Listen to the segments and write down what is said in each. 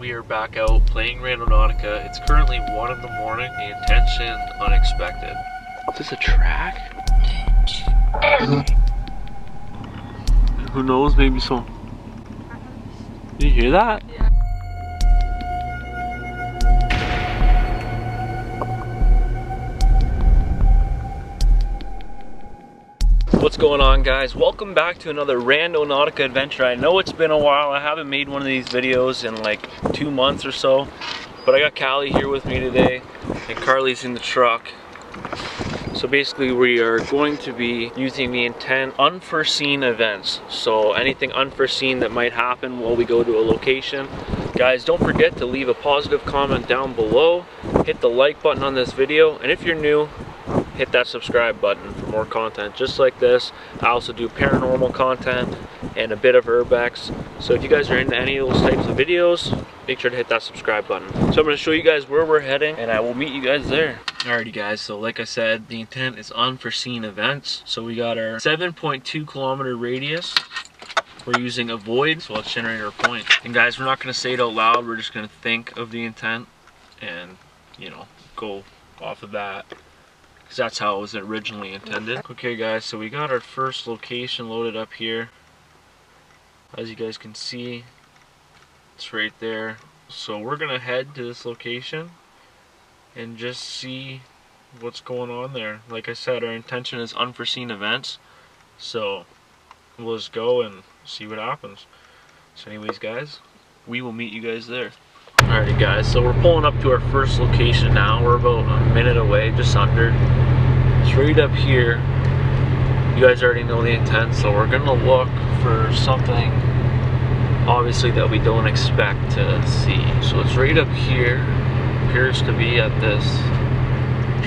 We are back out playing Randonautica. It's currently 1 in the morning. The intention, unexpected. Is this a track? Who knows, maybe some. Did you hear that? Yeah. What's going on, guys? Welcome back to another Randonautica adventure. I know it's been a while. I haven't made one of these videos in like 2 months or so, but I got Callie here with me today and Carly's in the truck. So basically we are going to be using the intent unforeseen events. So anything unforeseen that might happen while we go to a location. Guys, don't forget to leave a positive comment down below. Hit the like button on this video, and if you're new, hit that subscribe button for more content just like this. I also do paranormal content and a bit of urbex. So if you guys are into any of those types of videos, make sure to hit that subscribe button. So I'm going to show you guys where we're heading and I will meet you guys there. Alrighty guys, so like I said, the intent is unforeseen events. So we got our 7.2 kilometer radius. We're using a void, so let's generate our point. And guys, we're not going to say it out loud, we're just going to think of the intent and, you know, go off of that. Because that's how it was originally intended. Okay guys, so we got our first location loaded up here. As you guys can see, it's right there. So we're gonna head to this location and just see what's going on there. Like I said, our intention is unforeseen events. So we'll just go and see what happens. So anyways guys, we will meet you guys there. Alrighty guys, so we're pulling up to our first location now. We're about a minute away, just under. It's right up here. You guys already know the intent, so we're gonna look for something obviously that we don't expect to see. So it's right up here. Appears to be at this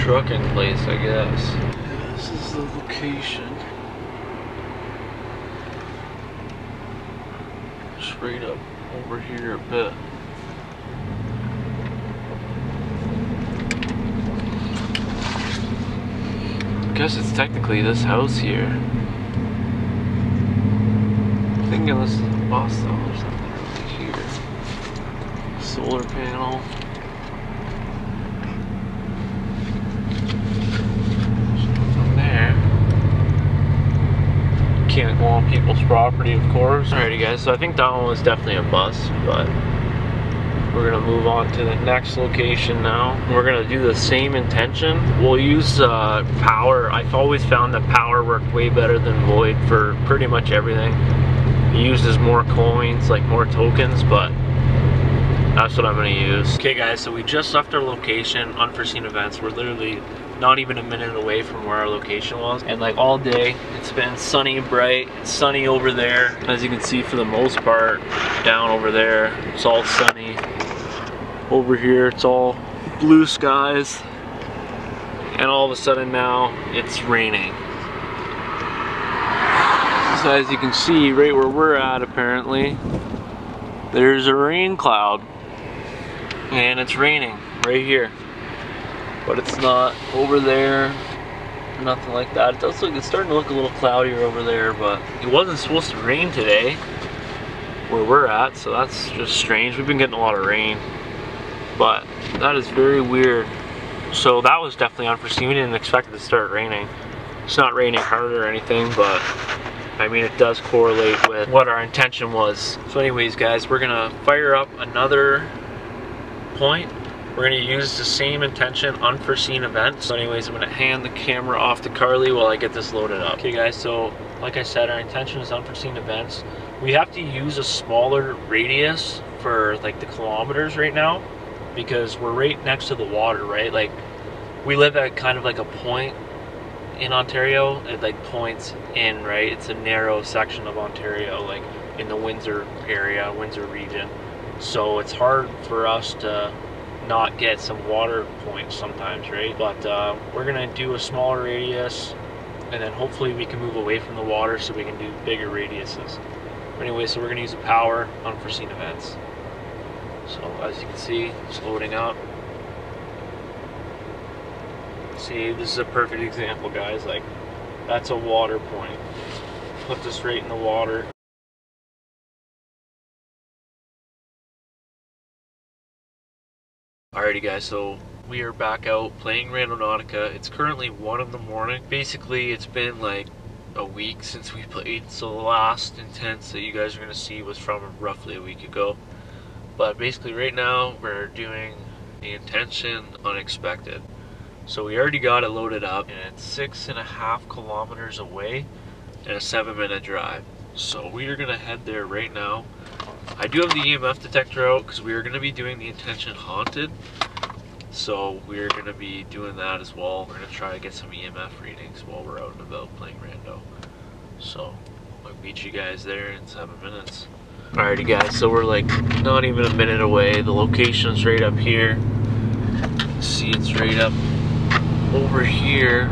trucking place, I guess. Yeah, this is the location. Straight up over here a bit. I guess it's technically this house here. I'm thinking this is a bus though, or something right here. Solar panel. There's nothing there. Can't go on people's property, of course. Alrighty guys, so I think that one was definitely a bus, but we're gonna move on to the next location now. We're gonna do the same intention. We'll use power. I've always found that power worked way better than void for pretty much everything. It uses more coins, like more tokens, but that's what I'm gonna use. Okay guys, so we just left our location, unforeseen events. We're literally not even a minute away from where our location was. And like all day, it's been sunny, bright. It's sunny over there. As you can see, for the most part, down over there, it's all sunny. Over here, it's all blue skies. And all of a sudden now, it's raining. So as you can see, right where we're at apparently, there's a rain cloud. And it's raining right here. But it's not over there, nothing like that. It does look, it's starting to look a little cloudier over there, but it wasn't supposed to rain today where we're at, so that's just strange. We've been getting a lot of rain, but that is very weird. So that was definitely unforeseen. We didn't expect it to start raining. It's not raining hard or anything, but I mean, it does correlate with what our intention was. So anyways guys, we're gonna fire up another point. We're gonna use the same intention, unforeseen events. So anyways, I'm gonna hand the camera off to Carly while I get this loaded up. Okay guys, so like I said, our intention is unforeseen events. We have to use a smaller radius for like the kilometers right now because we're right next to the water, right? Like we live at kind of like a point in Ontario. It like points in, right? It's a narrow section of Ontario, like in the Windsor area, Windsor region. So it's hard for us to not get some water points sometimes, right? But we're gonna do a smaller radius and then hopefully we can move away from the water so we can do bigger radiuses. But anyway, so we're gonna use a power unforeseen events. So as you can see, it's loading up. See, this is a perfect example guys, like that's a water point. Put this right in the water. Alrighty guys, so we are back out playing Randonautica. It's currently 1 in the morning. Basically, it's been like a week since we played, so the last intense that you guys are going to see was from roughly a week ago. But basically right now, we're doing the intention unexpected. So we already got it loaded up, and it's 6.5 kilometers away and a 7-minute drive. So we are going to head there right now. I do have the EMF detector out because we are going to be doing the intention haunted. So we're going to be doing that as well. We're going to try to get some EMF readings while we're out and about playing rando. So I'll meet you guys there in 7 minutes. Alrighty guys, so we're like not even a minute away. The location's right up here. See, it's right up over here.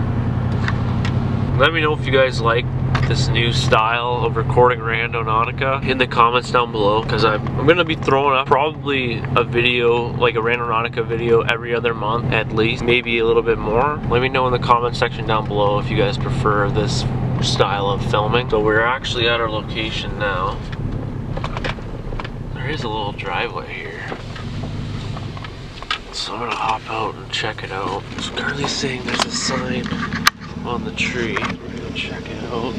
Let me know if you guys like this new style of recording Randonautica in the comments down below, because I'm gonna be throwing up probably a video, like a Randonautica video, every other month at least, maybe a little bit more. Let me know in the comment section down below if you guys prefer this style of filming. So we're actually at our location now. There is a little driveway here, so I'm gonna hop out and check it out. So Carly's saying there's a sign on the tree. We're gonna check it out.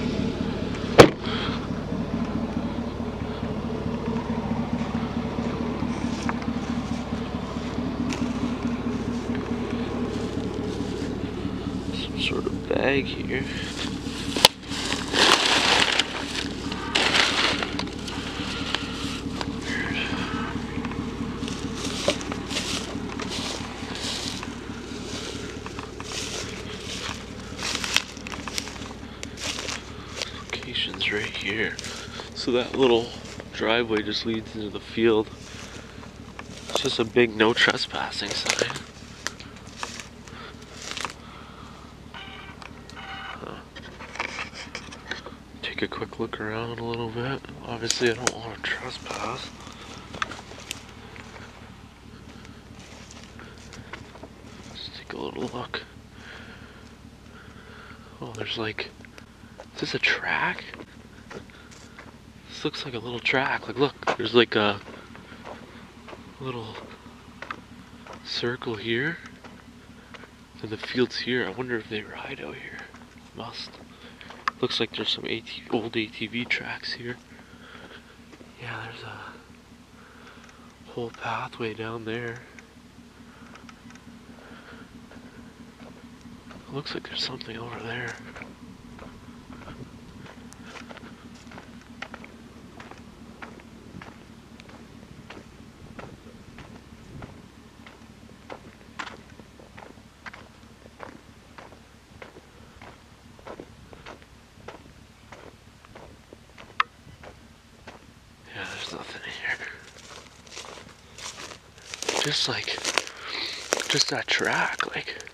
Some sort of bag here. Right here. So that little driveway just leads into the field. It's just a big no trespassing sign. Take a quick look around a little bit. Obviously I don't want to trespass. Let's take a little look. Oh, there's like, is this a track? This looks like a little track. Like, look, there's like a little circle here, and the field's here. I wonder if they ride out here. Must. Looks like there's some old ATV tracks here. Yeah, there's a whole pathway down there. Looks like there's something over there. Nothing here. Just that track. Like,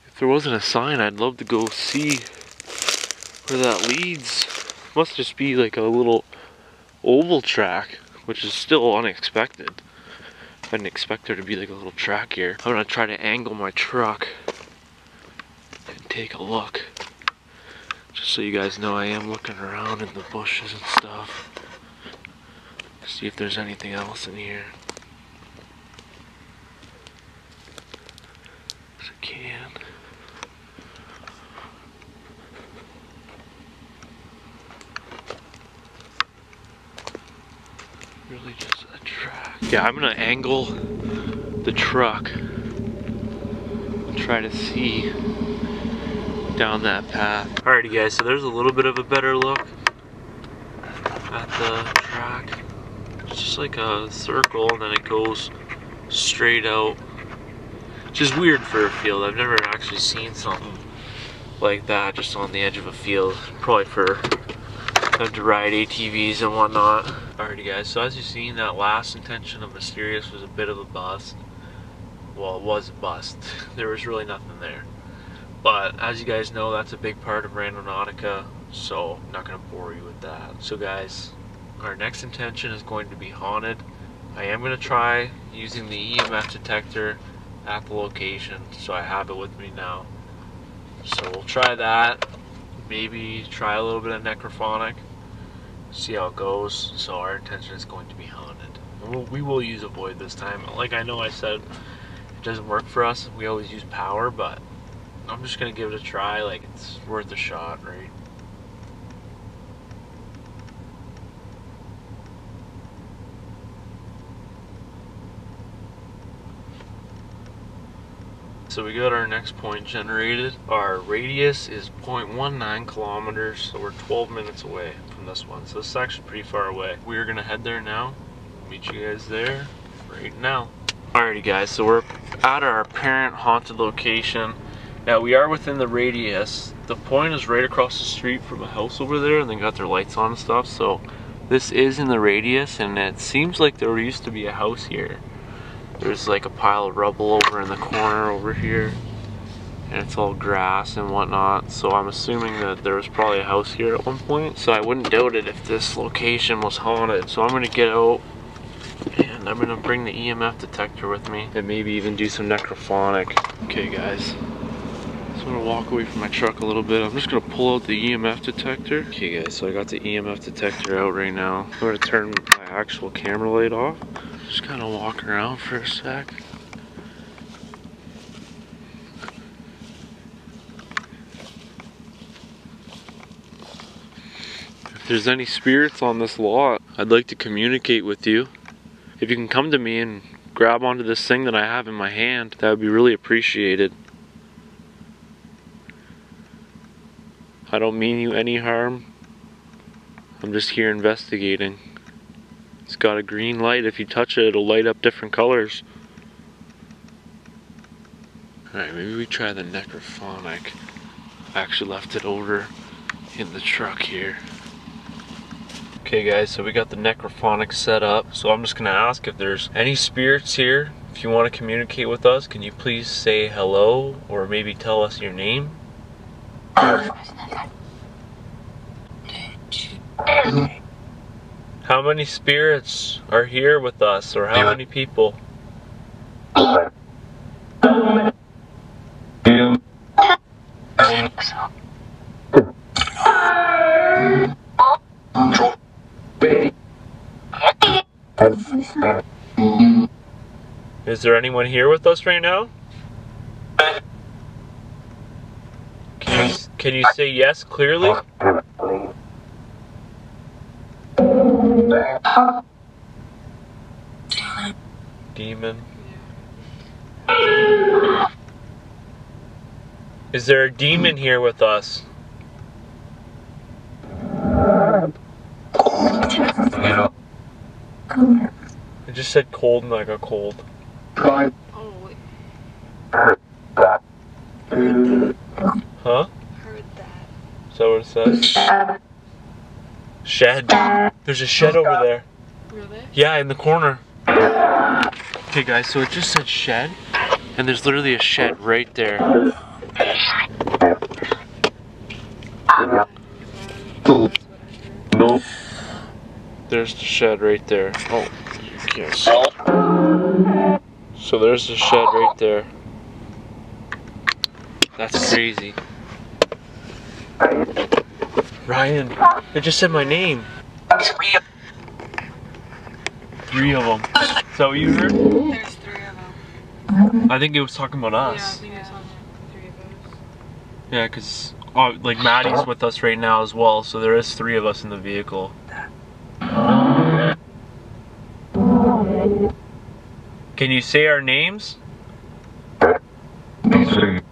if there wasn't a sign, I'd love to go see where that leads. Must just be like a little oval track, which is still unexpected. I didn't expect there to be like a little track here. I'm gonna try to angle my truck and take a look. Just so you guys know, I am looking around in the bushes and stuff. See if there's anything else in here. There's a can. Really just a track. Yeah, I'm gonna angle the truck and try to see down that path. Alrighty guys, so there's a little bit of a better look at the track. It's just like a circle and then it goes straight out. Which is weird for a field. I've never actually seen something like that just on the edge of a field. Probably for them to ride ATVs and whatnot. Alrighty guys, so as you've seen, that last intention of Mysterious was a bit of a bust. Well, it was a bust. There was really nothing there. But as you guys know, that's a big part of Randonautica, so I'm not going to bore you with that. So guys, our next intention is going to be haunted. I am going to try using the EMF detector at the location, so I have it with me now. So we'll try that, maybe try a little bit of necrophonic, see how it goes. So our intention is going to be haunted. We will use a void this time. Like I know I said it doesn't work for us. We always use power, but I'm just gonna give it a try. Like it's worth a shot, right? So we got our next point generated. Our radius is 0.19 kilometers, so we're 12 minutes away from this one. So this is actually pretty far away. We're gonna head there now. Meet you guys there right now. Alrighty guys, so we're at our apparent haunted location. Now we are within the radius. The point is right across the street from a house over there, and they got their lights on and stuff. So this is in the radius, and it seems like there used to be a house here. There's like a pile of rubble over in the corner over here, and it's all grass and whatnot. So I'm assuming that there was probably a house here at one point. So I wouldn't doubt it if this location was haunted. So I'm gonna get out and I'm gonna bring the EMF detector with me and maybe even do some necrophonic. Okay guys, so I'm gonna walk away from my truck a little bit. I'm just gonna pull out the EMF detector. Okay guys, so I got the EMF detector out right now. I'm gonna turn my actual camera light off. Just kind of walk around for a sec. If there's any spirits on this lot, I'd like to communicate with you. If you can come to me and grab onto this thing that I have in my hand, that would be really appreciated. I don't mean you any harm. I'm just here investigating. It's got a green light. If you touch it, it'll light up different colors. Alright, maybe we try the necrophonic. I actually left it over in the truck here. Okay guys, so we got the necrophonic set up. So I'm just gonna ask if there's any spirits here. If you want to communicate with us, can you please say hello or maybe tell us your name? How many spirits are here with us, or how many people? Is there anyone here with us right now? Can you say yes clearly? Demon. Is there a demon here with us? I just said cold and I got cold. Oh, wait. Huh? Heard that. Is that what it says? Shed. There's a shed over there. Really? Yeah, in the corner. Okay guys, so it just said shed, and there's literally a shed right there. No. There's the shed right there. Oh, yes. So there's the shed right there. That's crazy. Ryan, it just said my name. 3 of them. Is that what you heard? There's 3 of them. I think it was talking about Yeah, I us. think it's on 3 of those. Yeah, because like Maddie's with us right now as well, so there is 3 of us in the vehicle. Can you say our names? Mystery.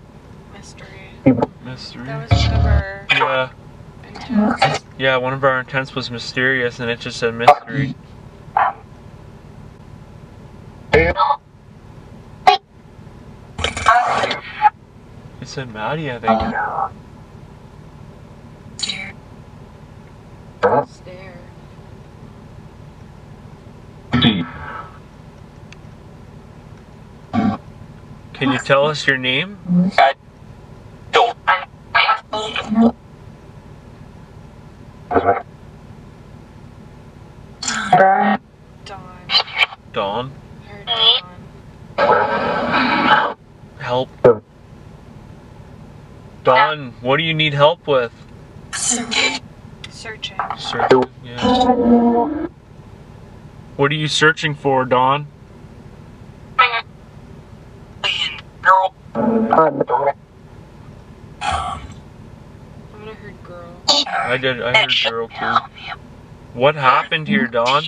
Mystery. That was one of our Yeah. intents. Yeah, one of our intents was mysterious, and it just said mystery. It said Maddie, I think. Stare. Can you tell us your name? Dawn. Dawn? Heard Dawn. Help. Dawn, what do you need help with? Searching. Searching, yeah. What are you searching for, Dawn? I would have heard girl. I did. I heard girl too. What happened here, Dawn?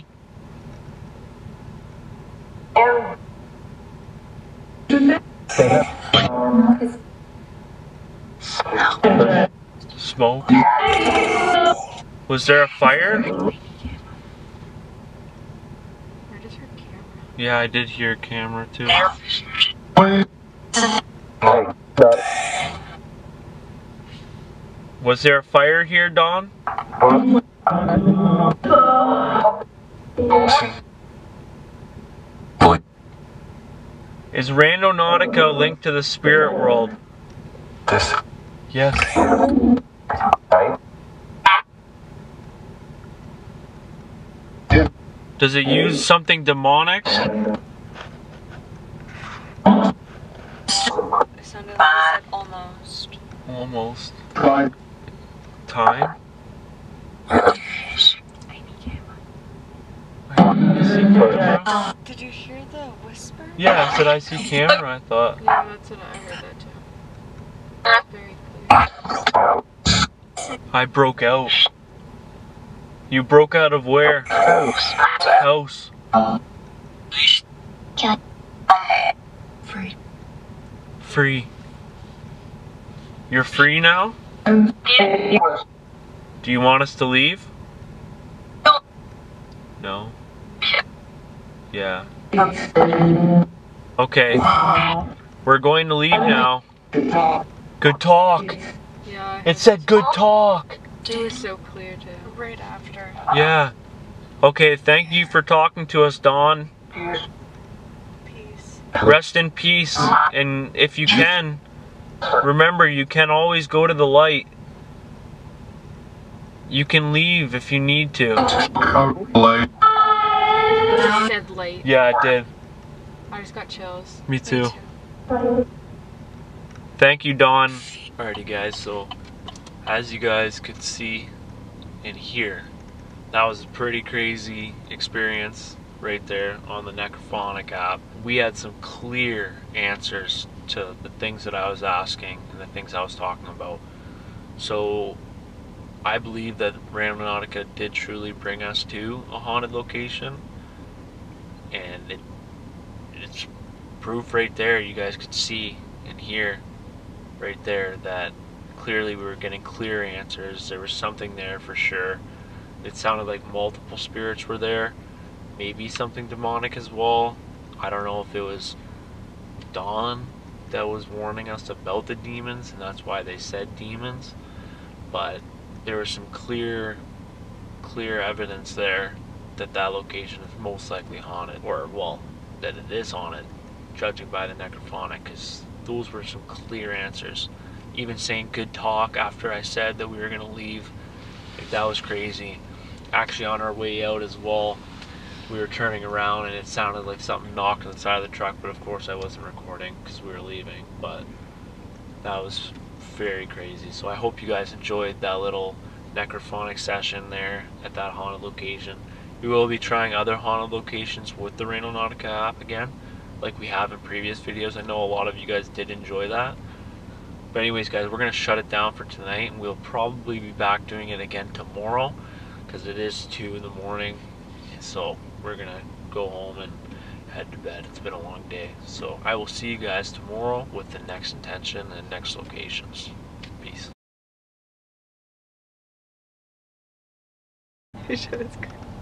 Smoke? Was there a fire? Where does her camera? Yeah, I did hear a camera too. Was there a fire here, Dawn? Is Randonautica linked to the spirit world? Yes. Does it use something demonic? It sounded like it said almost. Almost. Time? Did you hear the whisper? Yeah, I said I see camera, I thought. Yeah, that's what I heard that too. Very clear. I broke out. You broke out of where? House. Free. You're free now? Do you want us to leave? No? Yeah. Okay. We're going to leave now. Good talk. Yeah. It said good talk. It was so clear too. Right after. Yeah. Okay, thank you for talking to us, Dawn. Peace. Rest in peace. And if you can, remember, you can always go to the light. You can leave if you need to. It said light. Yeah, it did. I just got chills. Me too. Thank you, Dawn. Alrighty, guys, so as you guys could see and hear, that was a pretty crazy experience right there on the Necrophonic app. We had some clear answers to the things that I was asking and the things I was talking about. So I believe that Randonautica did truly bring us to a haunted location, and it's proof right there. You guys could see and hear right there that clearly we were getting clear answers. There was something there for sure. It sounded like multiple spirits were there, maybe something demonic as well. I don't know if it was Dawn that was warning us about the demons and that's why they said demons, but there was some clear evidence there that that location is most likely haunted, or well, that it is haunted, judging by the Necrophonic, because those were some clear answers. Even saying good talk after I said that we were gonna leave, like, that was crazy. Actually, on our way out as well, we were turning around and it sounded like something knocked on the side of the truck, but of course I wasn't recording because we were leaving. But that was very crazy. So I hope you guys enjoyed that little Necrophonic session there at that haunted location. We will be trying other haunted locations with the Randonautica app again, like we have in previous videos. I know a lot of you guys did enjoy that. But anyways, guys, we're going to shut it down for tonight, and we'll probably be back doing it again tomorrow because it is 2 in the morning. So we're going to go home and head to bed. It's been a long day. So I will see you guys tomorrow with the next intention and next locations. Peace.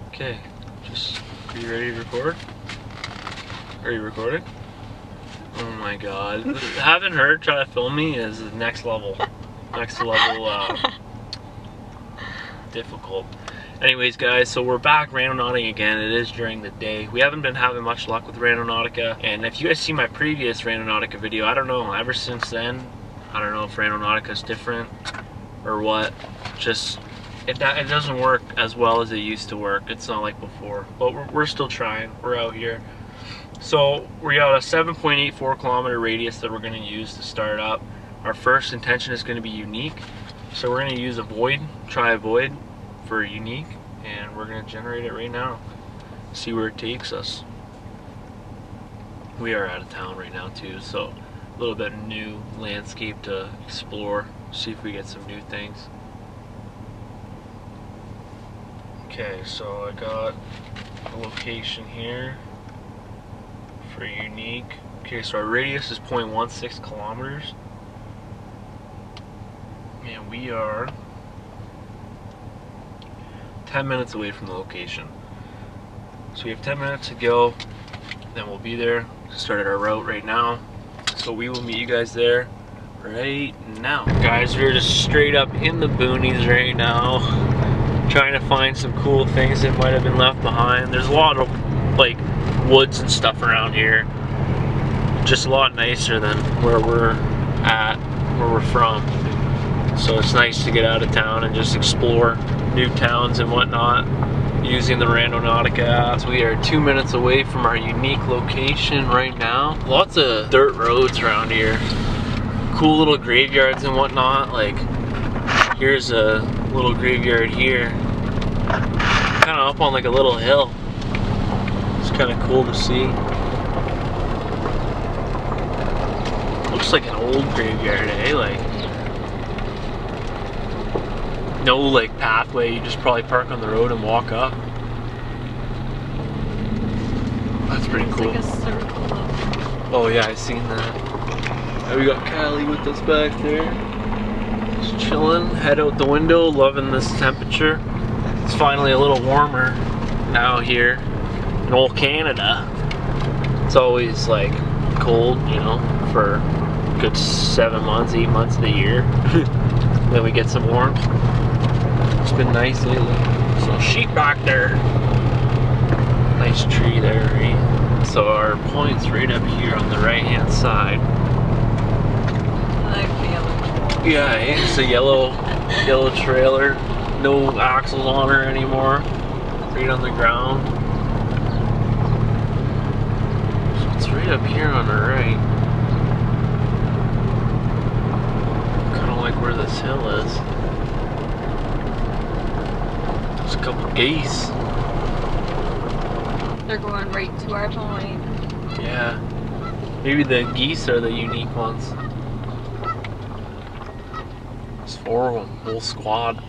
Okay, just, are you ready to record? Are you recording? Oh my god. Having her try to film me is next level. Next level difficult. Anyways, guys, so we're back randonauting again. It is during the day. We haven't been having much luck with Randonautica, and if you guys see my previous Randonautica video, I don't know, ever since then, I don't know if Randonautica is different or what. Just it doesn't work as well as it used to work. It's not like before, but we're still trying. We're out here. So we got a 7.84 kilometer radius that we're going to use to start up. Our first intention is going to be unique, so we're going to use a void, try a void for unique, and we're going to generate it right now. see where it takes us. We are out of town right now too, so a little bit of new landscape to explore, see if we get some new things. Okay, so I got a location here for unique. Okay, so our radius is 0.16 kilometers. And we are 10 minutes away from the location. So we have 10 minutes to go, then we'll be there. Started our route right now. So we will meet you guys there right now. Guys, we're just straight up in the boonies right now, trying to find some cool things that might have been left behind. There's a lot of like woods and stuff around here. Just a lot nicer than where we're at, where we're from. So it's nice to get out of town and just explore new towns and whatnot using the Randonautica app. So we are 2 minutes away from our unique location right now. Lots of dirt roads around here. Cool little graveyards and whatnot. Like, here's a little graveyard here. Kind of up on like a little hill. It's kind of cool to see. Looks like an old graveyard, eh? Like, no like pathway, you just probably park on the road and walk up. That's pretty cool. It's like a circle of... Oh yeah, I seen that. And we got Callie with us back there. Just chilling, head out the window, loving this temperature. It's finally a little warmer now here in old Canada. It's always like cold, you know, for a good 7 months, 8 months of the year. Then we get some warmth. It's been nice lately. So sheep back there. Nice tree there, right? So our point's right up here on the right hand side. I like the yellow. Yeah, it's a yellow trailer. No axles on her anymore. Right on the ground. So it's right up here on the right. Kind of like where this hill is. There's a couple geese. They're going right to our point. Yeah. Maybe the geese are the unique ones. There's 4 of them, whole squad.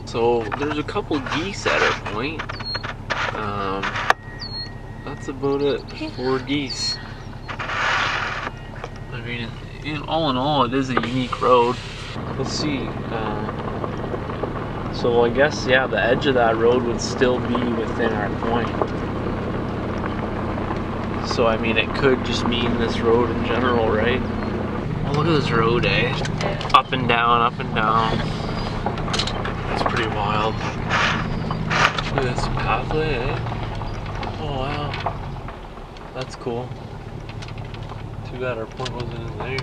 So there's a couple geese at our point. That's about it. 4 geese. I mean, all in all, it is a unique road. Let's see. So I guess, yeah, the edge of that road would still be within our point. So I mean, it could just mean this road in general, right? Oh, look at this road, eh? Up and down, up and down. That's pretty wild. Look at this pathway, eh? Oh wow. That's cool. Too bad our point wasn't in there.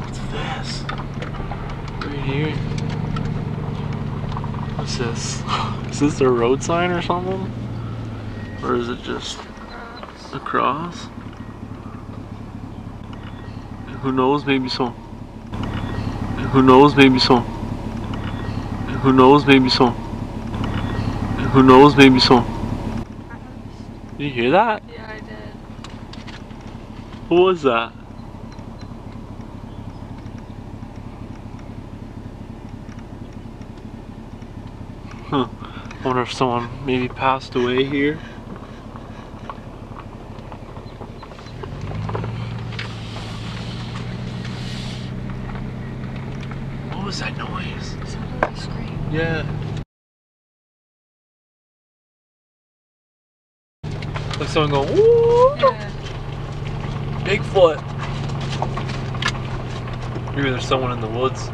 What's this? Right here. What's this? Is this a road sign or something? Or is it just a cross? Who knows, maybe so. Who knows, maybe so. Who knows, maybe so. Who knows, maybe so. Did you hear that? Yeah, I did. What was that? Huh. I wonder if someone maybe passed away here. What was that noise? It sounded like a scream. Yeah. Like someone going, woo! Yeah. Bigfoot! Maybe there's someone in the woods.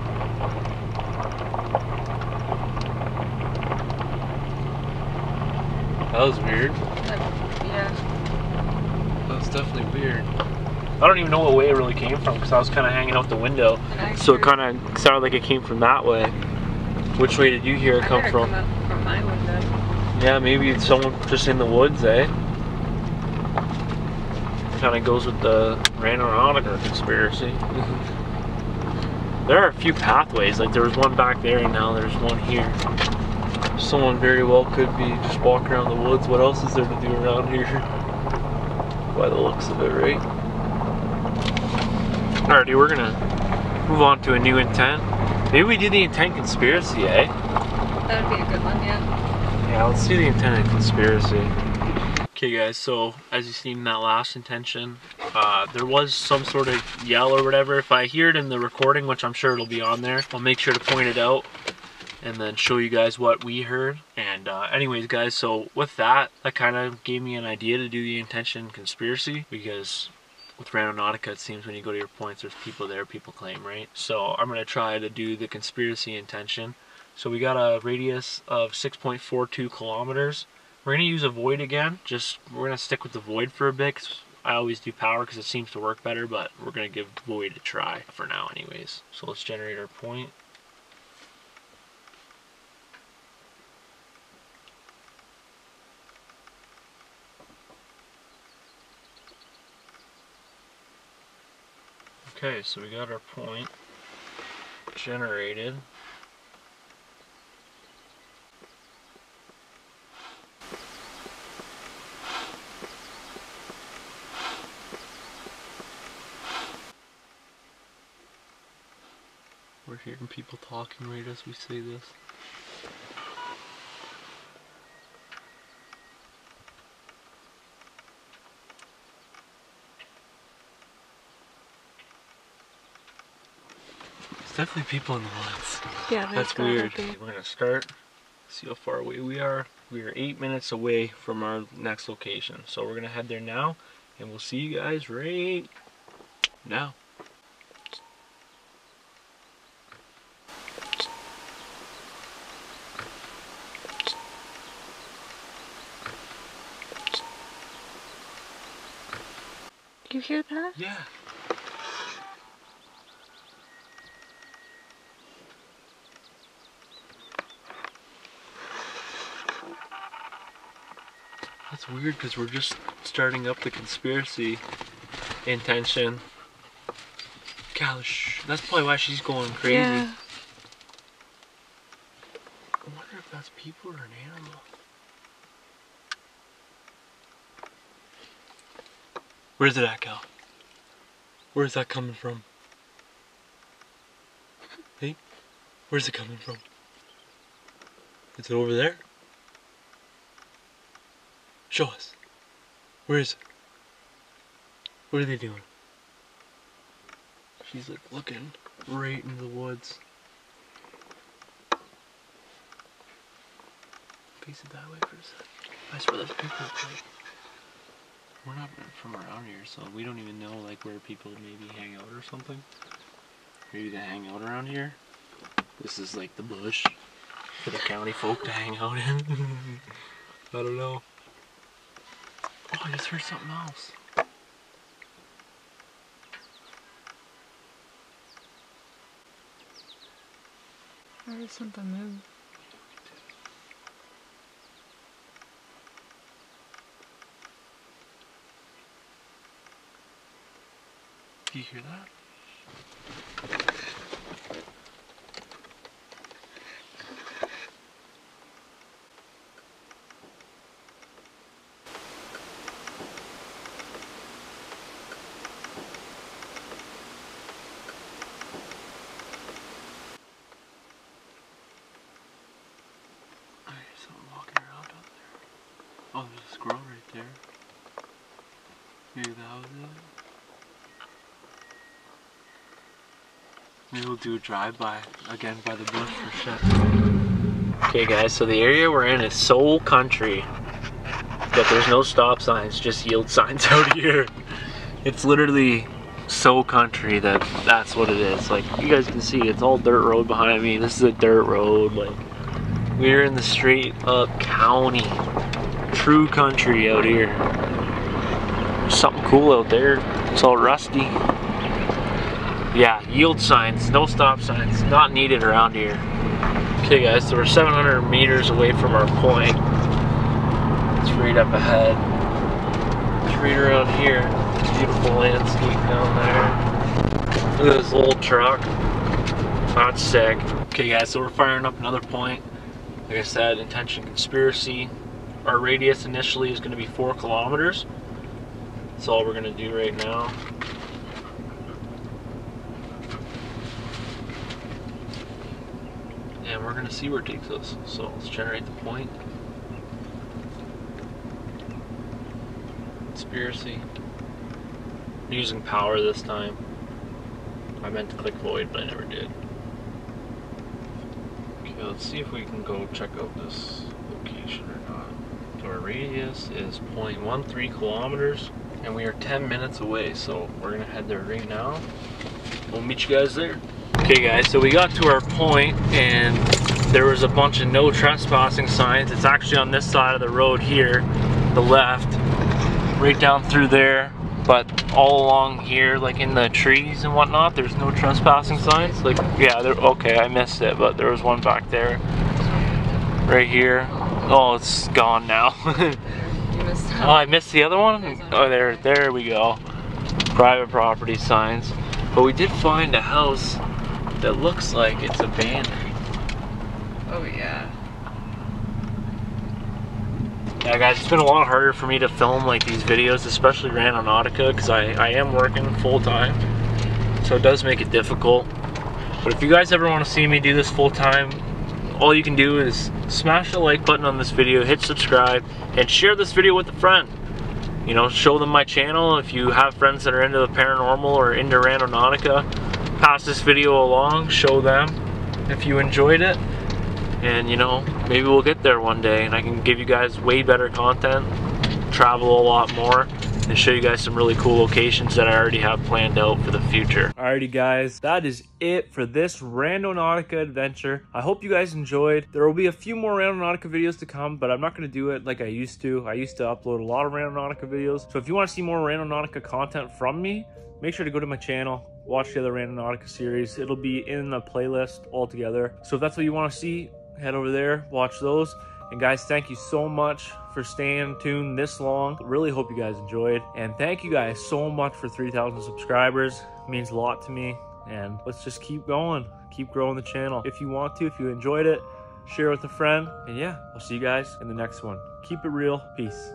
That was weird. Yeah. That was definitely weird. I don't even know what way it really came from because I was kind of hanging out the window. So it kind of sounded like it came from that way. Which way did you hear it come from? Come up from my window. Yeah, maybe it's someone just in the woods, eh? Kind of goes with the Randonautica conspiracy. There are a few pathways, like there was one back there and now there's one here. Someone very well could be just walking around the woods. What else is there to do around here? By the looks of it, right? Alrighty, we're gonna move on to a new intent. Maybe we do the intent conspiracy, eh? That would be a good one, yeah. Yeah, let's do the intent and conspiracy. Okay guys, so as you seen in that last intention, there was some sort of yell or whatever. If I hear it in the recording, which I'm sure it'll be on there, I'll make sure to point it out and then show you guys what we heard. And anyways guys, so with that kind of gave me an idea to do the intention conspiracy, because with Randonautica it seems when you go to your points there's people there, people claim, right? So I'm gonna try to do the conspiracy intention. So we got a radius of 6.42 kilometers. We're gonna use a void again. We're gonna stick with the void for a bit, 'cause I always do power because it seems to work better, but we're gonna give void a try for now anyways. So let's generate our point. Okay, so we got our point generated. We're hearing people talking right as we say this. There's definitely people in the woods. Yeah, that's weird. We're gonna start, see how far away we are. We are 8 minutes away from our next location. So we're gonna head there now, and we'll see you guys right now. You hear that? Yeah. That's weird because we're just starting up the conspiracy intention. Gosh, that's probably why she's going crazy. Yeah. I wonder if that's people or an animal. Where's it at, Cal? Where's that coming from? Hey? Where's it coming from? Is it over there? Show us. Where is it? What are they doing? She's like looking right into the woods. Face it that way for a second. I swear there's people like, we're not from around here, so we don't even know like where people maybe hang out or something. Maybe they hang out around here. This is like the bush for the county folk to hang out in. I don't know. Oh, I just heard something else. I heard something move. Do you hear that? Someone walking around out there. Oh, there's a squirrel right there. Maybe that was it. Maybe we'll do a drive-by again by the bush for sure. Okay guys, so the area we're in is so country that there's no stop signs, just yield signs out here. It's literally so country that that's what it is. Like you guys can see, it's all dirt road behind me. This is a dirt road. Like we're in the straight up county, true country out here. There's something cool out there. It's all rusty. Yeah, yield signs, no stop signs, not needed around here. Okay guys, so we're 700 meters away from our point. It's right up ahead. It's right around here. Beautiful landscape down there. Look at this old truck. That's sick. Okay guys, so we're firing up another point. Like I said, intention conspiracy. Our radius initially is going to be 4 kilometers. That's all we're going to do right now. And we're going to see where it takes us. So let's generate the point. Conspiracy. I'm using power this time. I meant to click void, but I never did. Okay, let's see if we can go check out this location or not. So our radius is 0.13 kilometers, and we are 10 minutes away, so we're gonna head there right now. We'll meet you guys there. Okay guys, so we got to our point, and there was a bunch of no trespassing signs. It's actually on this side of the road here, the left, right down through there. But all along here, like in the trees and whatnot, there's no trespassing signs. Like, yeah, there. Okay, I missed it, but there was one back there, right here. Oh, it's gone now. You missed that. Oh, I missed the other one. Oh, there we go. Private property signs. But we did find a house that looks like it's abandoned. Oh yeah. Yeah guys, it's been a lot harder for me to film like these videos, especially Randonautica, because I am working full time, so it does make it difficult. But if you guys ever want to see me do this full time, all you can do is smash the like button on this video, hit subscribe, and share this video with a friend. You know, show them my channel. If you have friends that are into the paranormal or into Randonautica, pass this video along, show them if you enjoyed it. And you know, maybe we'll get there one day and I can give you guys way better content, travel a lot more, and show you guys some really cool locations that I already have planned out for the future. Alrighty guys, that is it for this Randonautica adventure. I hope you guys enjoyed. There will be a few more Randonautica videos to come, but I'm not going to do it like I used to. I used to upload a lot of Randonautica videos. So if you want to see more Randonautica content from me, make sure to go to my channel, watch the other Randonautica series. It'll be in the playlist altogether. So if that's what you want to see, head over there, watch those. And guys, thank you so much for staying tuned this long. Really hope you guys enjoyed. And thank you guys so much for 3,000 subscribers. It means a lot to me. And let's just keep going. Keep growing the channel. If you want to, if you enjoyed it, share with a friend. And yeah, I'll see you guys in the next one. Keep it real. Peace.